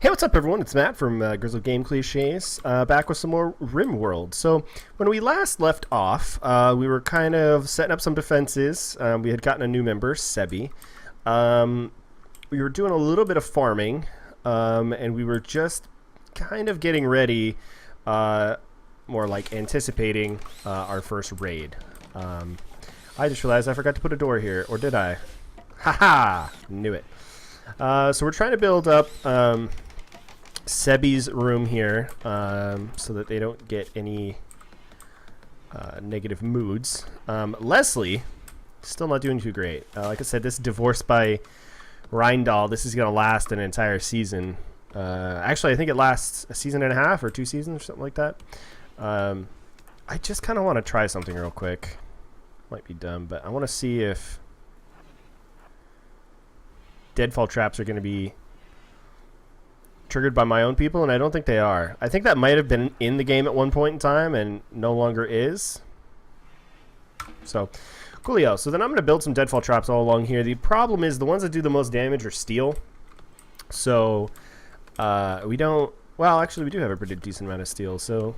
Hey, what's up, everyone? It's Matt from Grizzled Cliches, back with some more RimWorld. So, when we last left off, we were kind of setting up some defenses. We had gotten a new member, Sebi. We were doing a little bit of farming, and we were just kind of getting ready, more like anticipating our first raid. I just realized I forgot to put a door here, or did I? Haha! Knew it. So we're trying to build up Sebi's room here so that they don't get any negative moods. Leslie, still not doing too great. Like I said, this divorce by Rindal, this is going to last an entire season. Actually, I think it lasts a season and a half or 2 seasons or something like that. I just kind of want to try something real quick. Might be dumb, but I want to see if deadfall traps are going to be triggered by my own people, and I don't think they are. I think that might have been in the game at one point in time and no longer is. So, coolio. So then I'm going to build some deadfall traps all along here. The problem is the ones that do the most damage are steel. So, we don't... Well, actually, we do have a pretty decent amount of steel, so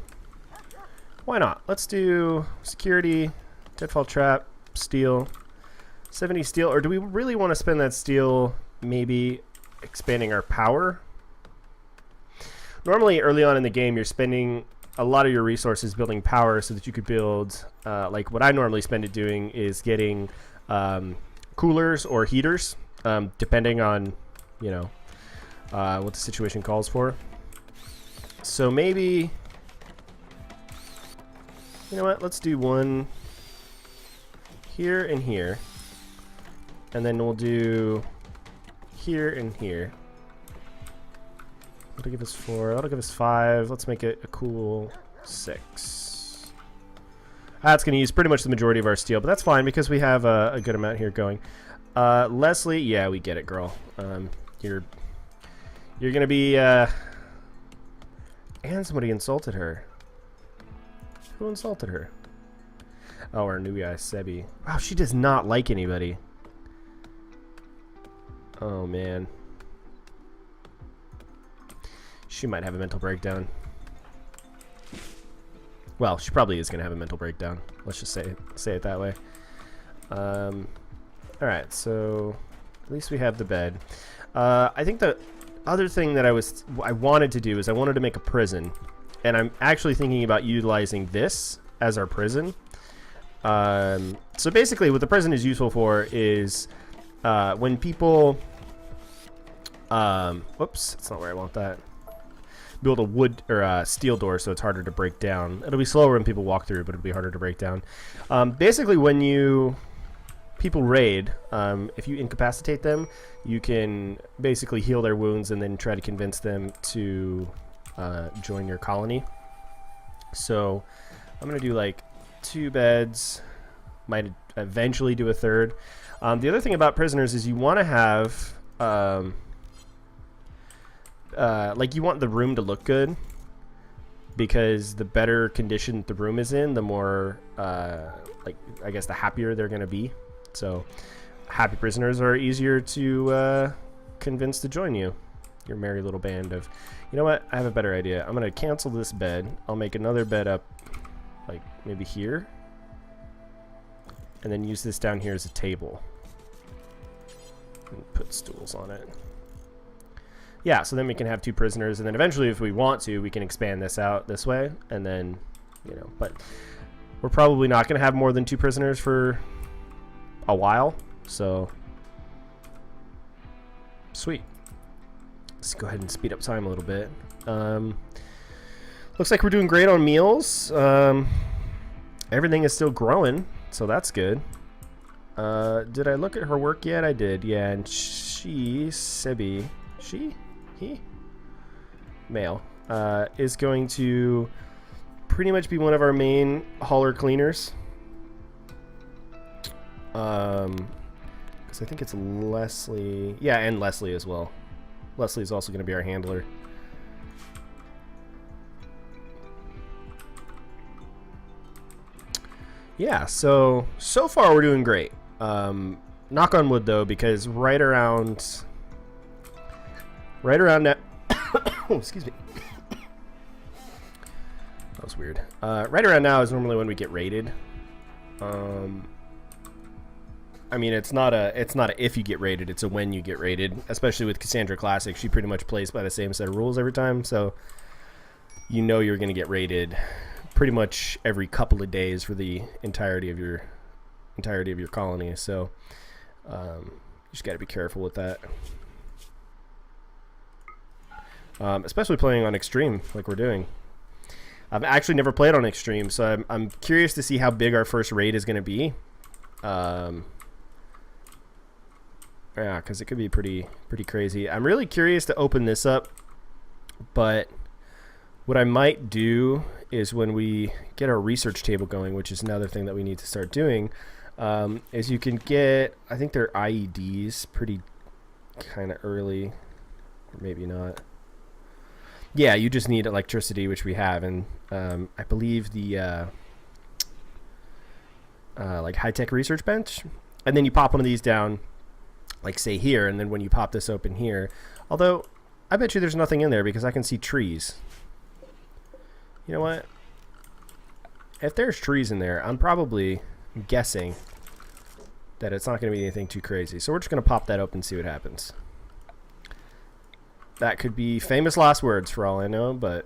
why not? Let's do security, deadfall trap, steel, 70 steel. Or do we really want to spend that steel maybe expanding our power? Normally, early on in the game, you're spending a lot of your resources building power so that you could build, like what I normally spend it doing is getting coolers or heaters, depending on, you know, what the situation calls for. So maybe, you know what, let's do one here and here. And then we'll do here and here. That'll give us 4. That'll give us 5. Let's make it a cool 6. That's going to use pretty much the majority of our steel, but that's fine because we have a good amount here going. Leslie, yeah, we get it, girl. You're going to be... and somebody insulted her. Who insulted her? Oh, our new guy, Sebi. Wow, she does not like anybody. Oh, man. She might have a mental breakdown. Well, she probably is going to have a mental breakdown. Let's just say it that way. Alright, so at least we have the bed. I think the other thing that I wanted to do is I wanted to make a prison. And I'm actually thinking about utilizing this as our prison. So basically what the prison is useful for is when people... whoops, that's not where I want that. Build a wood or a steel door so it's harder to break down. It'll be slower when people walk through, but it'll be harder to break down. Basically, when people raid, if you incapacitate them, you can basically heal their wounds and then try to convince them to join your colony. So I'm gonna do like 2 beds. Might eventually do a 3rd. The other thing about prisoners is you want to have like you want the room to look good, because the better condition the room is in, the more like I guess the happier they're gonna be. So happy prisoners are easier to convince to join you, your merry little band of... You know what, I have a better idea. I'm gonna cancel this bed. I'll make another bed up like maybe here, and then use this down here as a table and put stools on it. Yeah, so then we can have 2 prisoners, and then eventually, if we want to, we can expand this out this way, and then, you know, but we're probably not going to have more than 2 prisoners for a while, so sweet. Let's go ahead and speed up time a little bit. Looks like we're doing great on meals. Everything is still growing, so that's good. Did I look at her work yet? I did, yeah, and Sebi, he? Male, is going to pretty much be one of our main hauler cleaners. Because I think it's Leslie. Yeah, and Leslie as well. Leslie is also going to be our handler. Yeah, so far we're doing great. Knock on wood though, because right around now, Oh, excuse me. That was weird. Right around now is normally when we get raided. I mean, it's not a if you get raided, it's a when you get raided. Especially with Cassandra Classic, she pretty much plays by the same set of rules every time, so you know you're going to get raided pretty much every couple of days for the entirety of your colony. So you just got to be careful with that. Especially playing on Extreme like we're doing. I've actually never played on Extreme, so I'm curious to see how big our first raid is going to be. Yeah, because it could be pretty crazy. I'm really curious to open this up, but what I might do is when we get our research table going, which is another thing that we need to start doing, is you can get, I think they're IEDs pretty kind of early, or maybe not. Yeah, you just need electricity, which we have, and I believe the like high-tech research bench, and then you pop one of these down, like say here, and then when you pop this open here, although I bet you there's nothing in there because I can see trees. You know what? If there's trees in there, I'm probably guessing that it's not going to be anything too crazy. So we're just going to pop that open and see what happens. That could be famous last words for all I know, but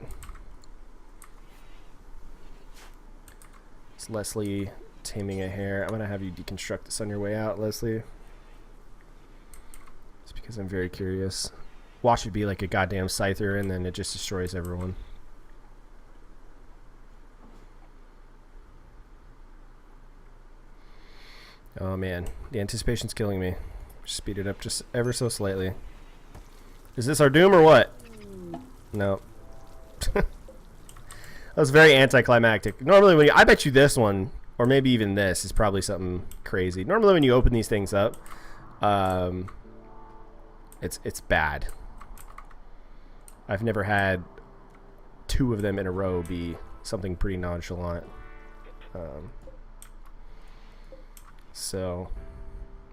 it's Leslie taming a hare. I'm going to have you deconstruct this on your way out, Leslie. It's because I'm very curious. Watch it be like a goddamn scyther and then it just destroys everyone. Oh man, the anticipation's killing me. Speed it up just ever so slightly. Is this our doom or what? No. That was very anticlimactic. Normally when I bet you this one, or maybe even this, is probably something crazy. Normally when you open these things up, it's bad. I've never had two of them in a row be something pretty nonchalant. So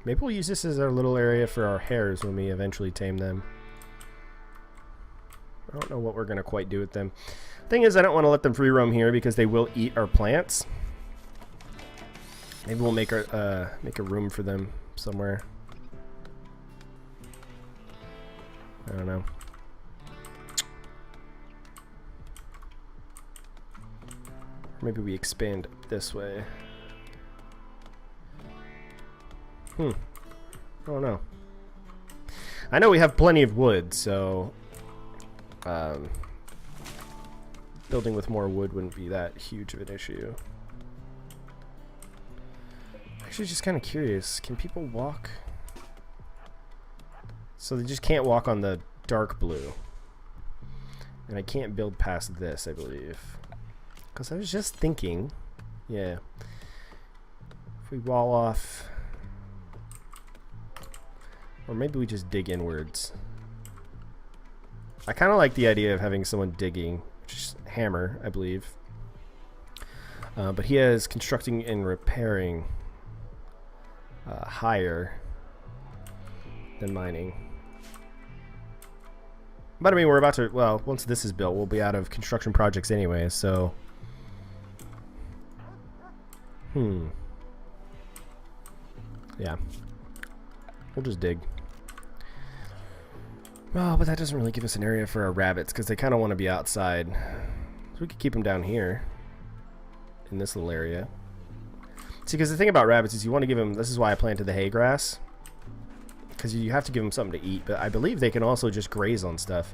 maybe we'll use this as our little area for our hares when we eventually tame them. I don't know what we're going to quite do with them. Thing is, I don't want to let them free roam here because they will eat our plants. Maybe we'll make a room for them somewhere. I don't know. Maybe we expand this way. I don't know. I know we have plenty of wood, so building with more wood wouldn't be that huge of an issue. Actually, just kind of curious. Can people walk? So they just can't walk on the dark blue. And I can't build past this, I believe. Because I was just thinking, yeah, if we wall off, or maybe we just dig inwards. I kind of like the idea of having someone digging, which is Hammer, I believe. But he has constructing and repairing higher than mining. But I mean, we're about to, well, once this is built, we'll be out of construction projects anyway, so. Yeah. We'll just dig. Oh, but that doesn't really give us an area for our rabbits because they kind of want to be outside. So we could keep them down here in this little area. See, because the thing about rabbits is you want to give them, this is why I planted the hay grass. Because you have to give them something to eat, but I believe they can also just graze on stuff.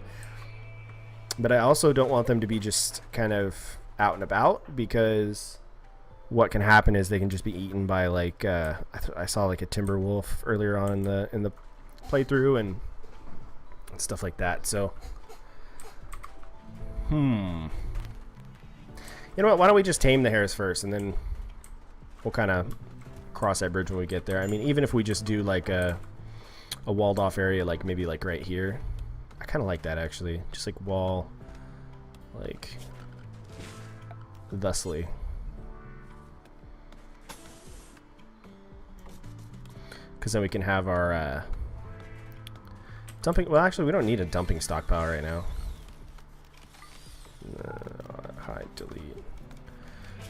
But I also don't want them to be just kind of out and about because what can happen is they can just be eaten by like I saw like a timber wolf earlier on in the playthrough and stuff like that. So you know what, why don't we just tame the hares first and then we'll kind of cross that bridge when we get there. I mean, even if we just do like a walled off area, like maybe like right here, I kind of like that actually, just like wall like thusly. Because then we can have our dumping. Well, actually, we don't need a dumping stockpile right now. delete.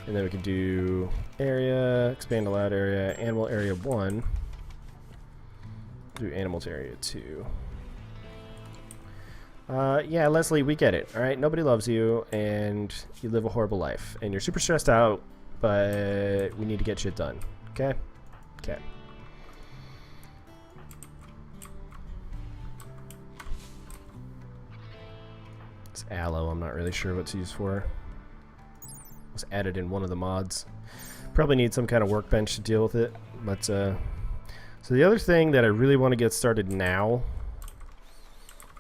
And then we can do area, expand allowed area, animal area 1. Do animals area 2. Yeah, Leslie, we get it. All right, nobody loves you, and you live a horrible life, and you're super stressed out, but we need to get shit done. Okay? Okay. It's aloe. I'm not really sure what it's used for. It was added in one of the mods. Probably need some kind of workbench to deal with it. But so the other thing that I really want to get started now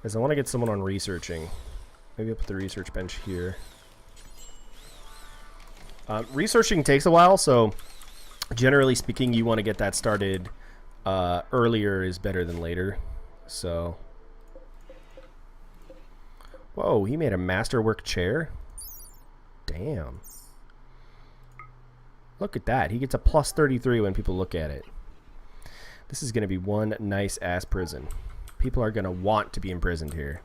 is I want to get someone on researching. Maybe I'll put the research bench here. Researching takes a while, so generally speaking, you want to get that started earlier is better than later. So, whoa, he made a masterwork chair? Damn. Look at that. He gets a plus 33 when people look at it. This is going to be one nice ass prison. People are going to want to be imprisoned here.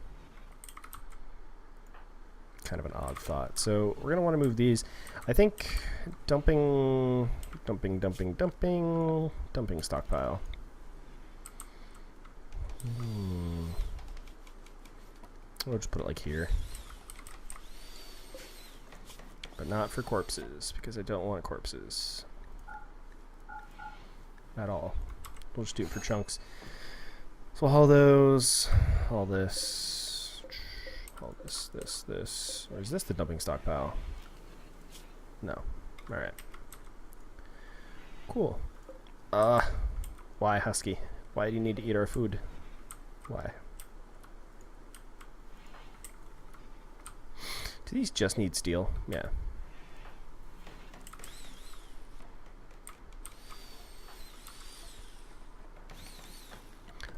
Kind of an odd thought. So we're going to want to move these. I think dumping stockpile. We'll just put it like here. But not for corpses, because I don't want corpses. At all. We'll just do it for chunks. So all those, all this, this. Or is this the dumping stockpile? No. Alright. Cool. Why, Husky? Why do you need to eat our food? Why? Do these just need steel? Yeah.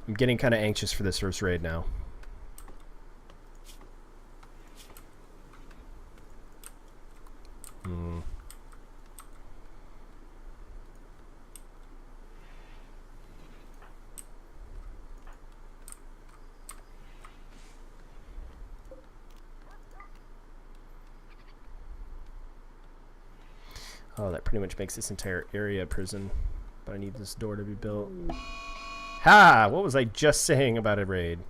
I'm getting kind of anxious for this first raid now. Oh, that pretty much makes this entire area a prison. But I need this door to be built. Ha! What was I just saying about a raid?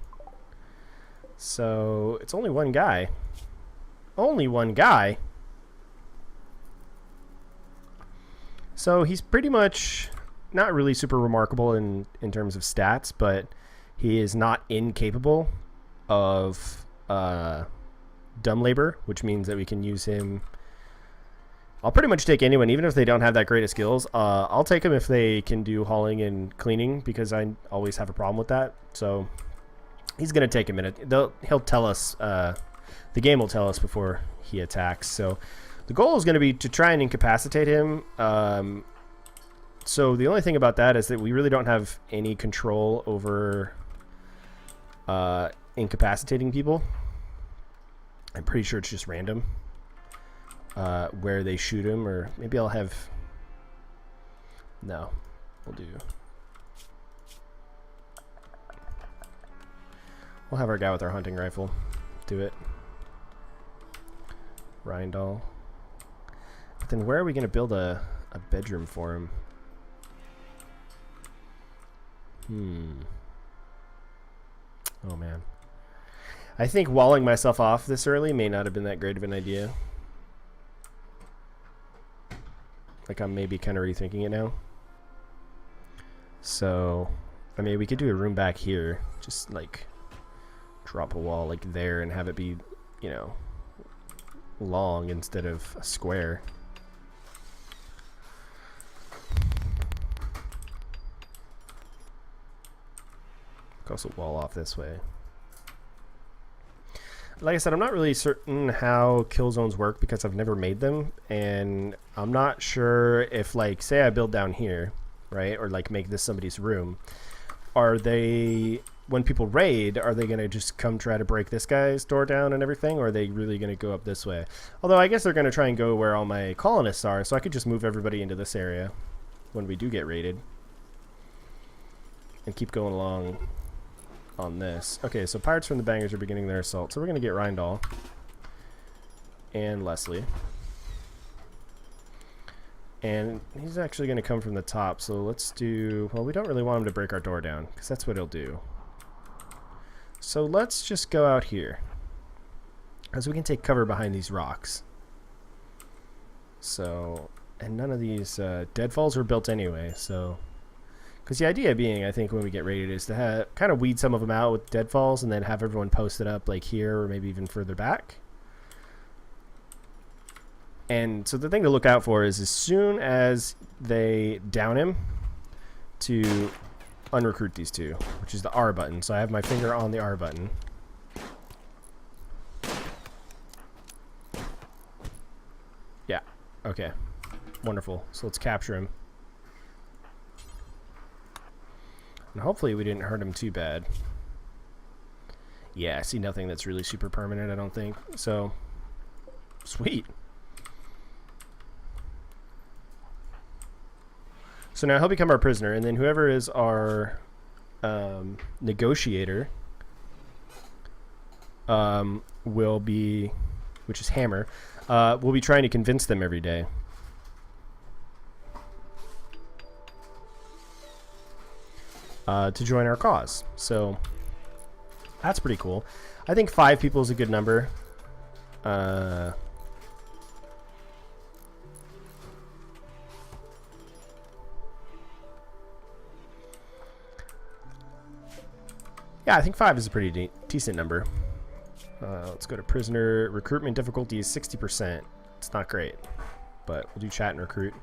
So, it's only one guy. Only one guy? So, he's pretty much not really super remarkable in terms of stats, but he is not incapable of dumb labor, which means that we can use him. I'll pretty much take anyone, even if they don't have that great of skills. I'll take them if they can do hauling and cleaning, because I always have a problem with that. So he's going to take a minute. He'll tell us, the game will tell us before he attacks. So the goal is going to be to try and incapacitate him. So the only thing about that is that we really don't have any control over incapacitating people. I'm pretty sure it's just random. Where they shoot him, or maybe I'll have... No, we'll have our guy with our hunting rifle do it. Rindall. But then where are we going to build a bedroom for him? Oh man. I think walling myself off this early may not have been that great of an idea. Like, I'm maybe kind of rethinking it now. So, I mean, we could do a room back here. Just, like, drop a wall, like, there and have it be, you know, long instead of a square. Also wall off this way. Like I said, I'm not really certain how kill zones work because I've never made them, and I'm not sure if, like, say I build down here, right, or like make this somebody's room, are they, when people raid, are they going to just come try to break this guy's door down and everything, or are they really going to go up this way? Although I guess they're going to try and go where all my colonists are, so I could just move everybody into this area when we do get raided and keep going along on this. Okay, so pirates from the bangers are beginning their assault, so we're going to get Rindall. and Leslie. And he's actually going to come from the top, so let's do... Well, we don't really want him to break our door down, because that's what he'll do. So let's just go out here, because we can take cover behind these rocks. So, and none of these deadfalls were built anyway, so... Because the idea being, I think, when we get raided is to kind of weed some of them out with deadfalls and then have everyone posted up like here or maybe even further back. And so the thing to look out for is as soon as they down him to unrecruit these two, which is the R button. So I have my finger on the R button. Yeah. Okay. Wonderful. So let's capture him. And hopefully we didn't hurt him too bad. Yeah, I see nothing that's really super permanent, I don't think. So, sweet. So now he'll become our prisoner, and then whoever is our negotiator will be, which is Hammer, will be trying to convince them every day. To join our cause. So that's pretty cool. I think 5 people is a good number. Yeah, I think 5 is a pretty decent number. Let's go to prisoner. Recruitment difficulty is 60%. It's not great, but we'll do chat and recruit.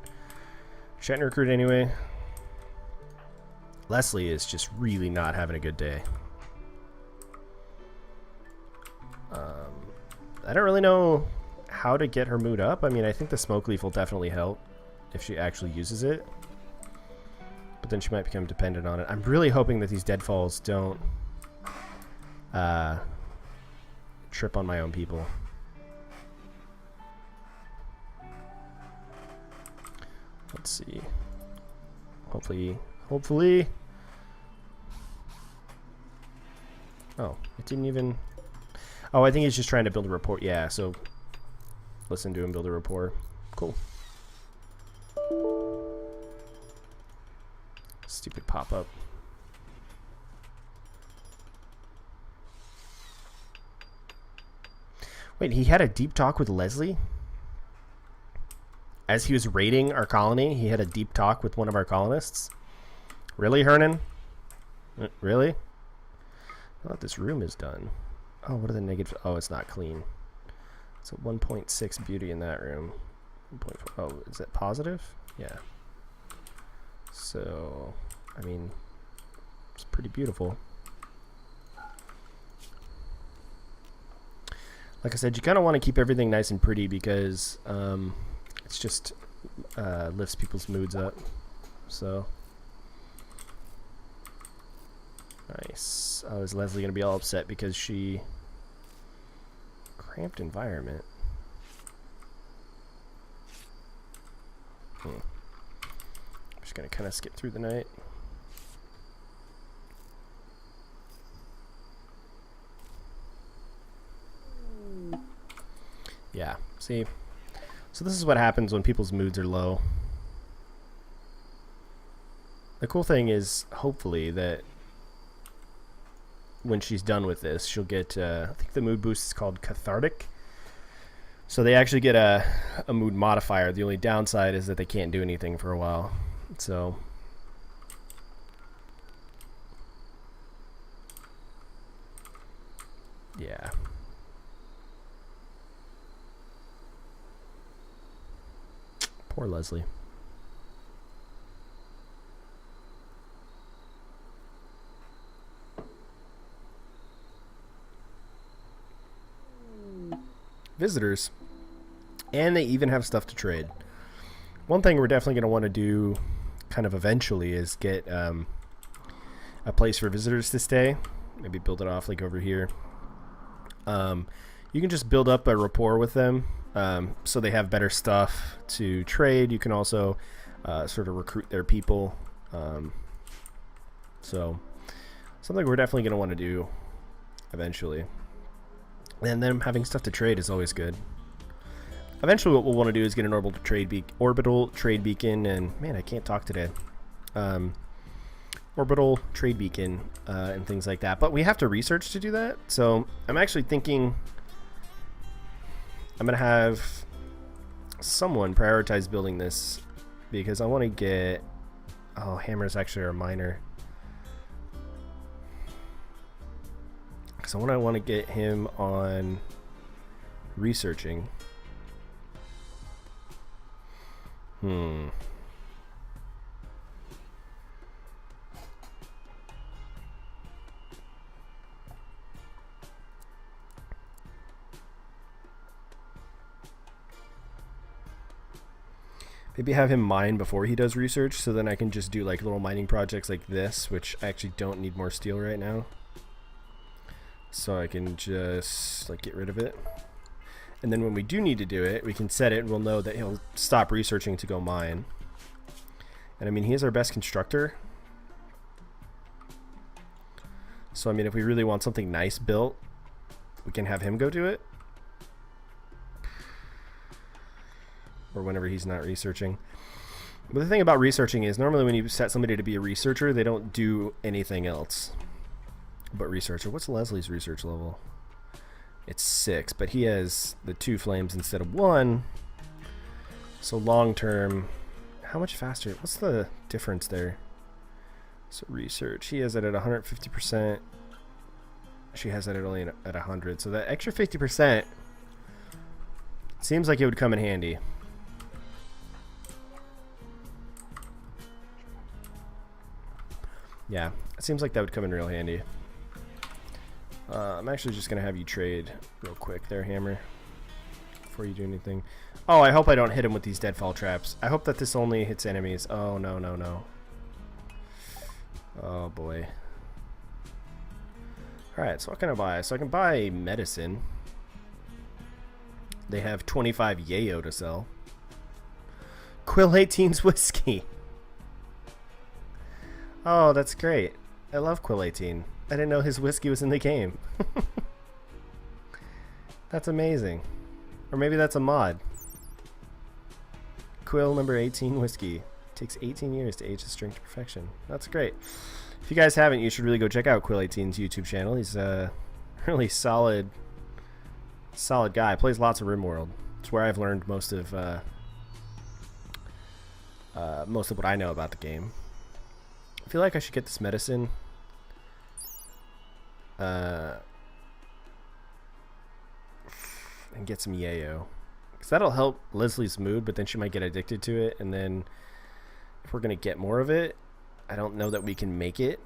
Chat and recruit anyway. Leslie is just really not having a good day. I don't really know how to get her mood up. I mean, I think the smoke leaf will definitely help if she actually uses it. But then she might become dependent on it. I'm really hoping that these deadfalls don't trip on my own people. Let's see. Hopefully. Oh, it didn't even... Oh, I think he's just trying to build a rapport. Yeah, so listen to him build a rapport. Cool. Stupid pop-up. Wait, he had a deep talk with Leslie? As he was raiding our colony, he had a deep talk with one of our colonists? Really, Hernan? Really? I thought this room is done. Oh, what are the negatives? Oh, it's not clean. It's a 1.6 beauty in that room. 1.4. Oh, is that positive? Yeah. So, I mean, it's pretty beautiful. Like I said, you kind of want to keep everything nice and pretty because it's just lifts people's moods up. So, nice. Oh, is Leslie going to be all upset because she... Cramped environment. I'm just going to kind of skip through the night. Yeah, see? So this is what happens when people's moods are low. The cool thing is, hopefully, that when she's done with this, she'll get, I think the mood boost is called Cathartic. So they actually get a mood modifier. The only downside is that they can't do anything for a while. So... yeah. Poor Leslie. Visitors. And they even have stuff to trade. One thing we're definitely going to want to do kind of eventually is get a place for visitors to stay. Maybe build it off like over here. You can just build up a rapport with them so they have better stuff to trade. You can also sort of recruit their people. So something we're definitely going to want to do eventually. And them having stuff to trade is always good. Eventually what we'll want to do is get an orbital trade beacon, and man, I can't talk today. Orbital trade beacon and things like that. But we have to research to do that. So I'm actually thinking I'm going to have someone prioritize building this because I want to get... Oh, hammers actually are minor. So I want to get him on researching. Maybe have him mine before he does research, so then I can just do like little mining projects like this, which I actually don't need more steel right now. So I can just like get rid of it. And then when we do need to do it, we can set it and we'll know that he'll stop researching to go mine. And I mean, he is our best constructor. So I mean, if we really want something nice built, we can have him go do it. Or whenever he's not researching. But the thing about researching is normally when you set somebody to be a researcher, they don't do anything else but researcher. What's Leslie's research level? It's 6, but he has the 2 flames instead of 1. So long term, how much faster? What's the difference there? So research, he has it at 150%. She has it at only at 100. So that extra 50% seems like it would come in handy. Yeah, it seems like that would come in real handy. I'm actually just going to have you trade real quick there, Hammer, before you do anything. Oh, I hope I don't hit him with these deadfall traps. I hope that this only hits enemies. Oh, no, no, no. Oh, boy. Alright, so what can I buy? So I can buy medicine. They have 25 yayo to sell. Quill 18's whiskey. Oh, that's great. I love Quill 18. I didn't know his whiskey was in the game. That's amazing. Or maybe that's a mod. Quill number 18 whiskey. Takes 18 years to age the strength to perfection. That's great. If you guys haven't, you should really go check out Quill 18's YouTube channel. He's a really solid guy. Plays lots of RimWorld. It's where I've learned most of what I know about the game. I feel like I should get this medicine. And get some yayo. Because that'll help Leslie's mood, but then she might get addicted to it. And then if we're going to get more of it, I don't know that we can make it.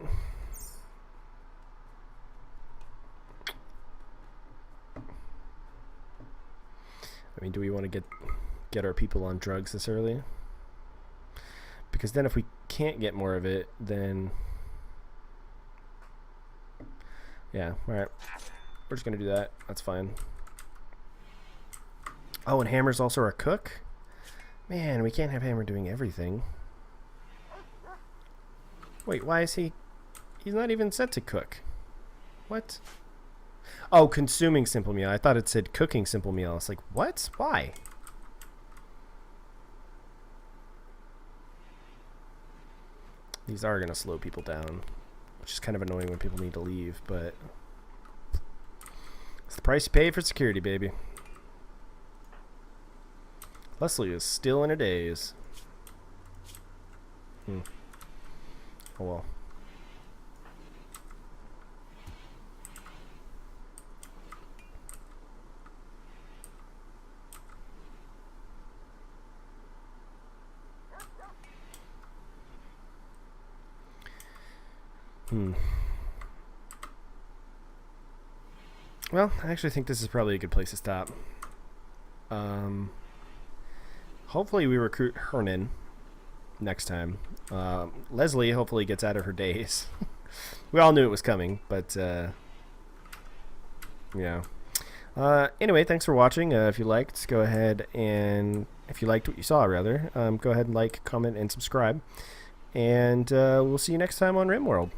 I mean, do we want to get our people on drugs this early? Because then if we can't get more of it, then... Yeah, alright. We're just going to do that. That's fine. Oh, and Hammer's also our cook? Man, we can't have Hammer doing everything. Wait, why is he... He's not even set to cook. What? Oh, consuming simple meal. I thought it said cooking simple meal. It's like, what? Why? These are going to slow people down, which is kind of annoying when people need to leave, but it's the price you pay for security, baby. Leslie is still in a daze. Oh well. Well, I actually think this is probably a good place to stop. Hopefully we recruit Hernan next time. Leslie hopefully gets out of her daze. We all knew it was coming, but yeah. Anyway, thanks for watching. If you liked, go ahead and if you liked what you saw, rather, go ahead and like, comment, and subscribe. And we'll see you next time on RimWorld.